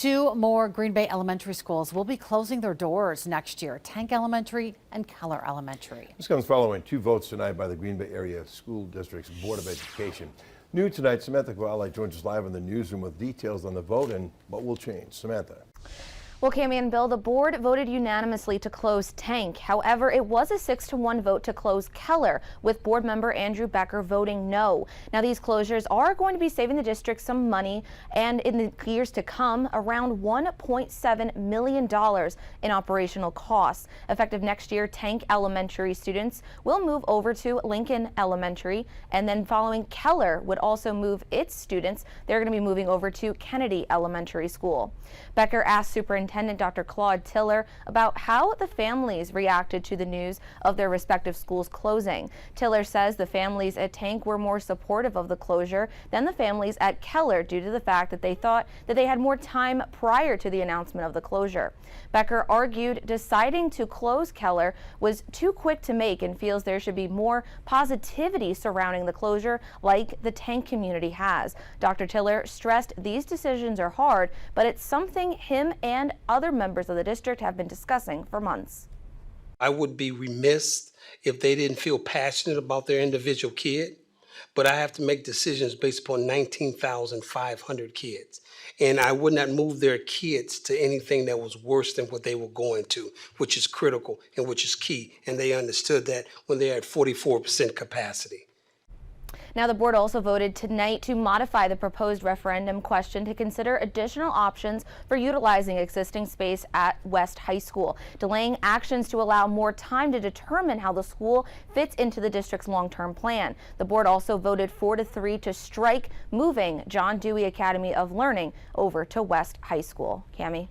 Two more Green Bay elementary schools will be closing their doors next year, Tank Elementary and Keller Elementary. This comes following two votes tonight by the Green Bay Area School District's Board of Education. New tonight, Samantha Koala joins us live in the newsroom with details on the vote and what will change. Samantha. Well, Cammie and Bill, the board voted unanimously to close Tank. However, it was a 6-1 vote to close Keller, with board member Andrew Becker voting no. Now, these closures are going to be saving the district some money, and in the years to come, around $1.7 million in operational costs. Effective next year, Tank Elementary students will move over to Lincoln Elementary, and then following Keller would also move its students. They're going to be moving over to Kennedy Elementary School. Becker asked Superintendent Dr. Claude Tiller about how the families reacted to the news of their respective schools closing. Tiller says the families at Tank were more supportive of the closure than the families at Keller due to the fact that they thought that they had more time prior to the announcement of the closure. Becker argued deciding to close Keller was too quick to make and feels there should be more positivity surrounding the closure like the Tank community has. Dr. Tiller stressed these decisions are hard, but it's something him and other members of the district have been discussing for months. I would be remiss if they didn't feel passionate about their individual kid, but I have to make decisions based upon 19,500 kids. And I would not move their kids to anything that was worse than what they were going to, which is critical and which is key. And they understood that when they're at 44% capacity. Now, the board also voted tonight to modify the proposed referendum question to consider additional options for utilizing existing space at West High School, delaying actions to allow more time to determine how the school fits into the district's long-term plan. The board also voted 4-3 to strike moving John Dewey Academy of Learning over to West High School. Cammie.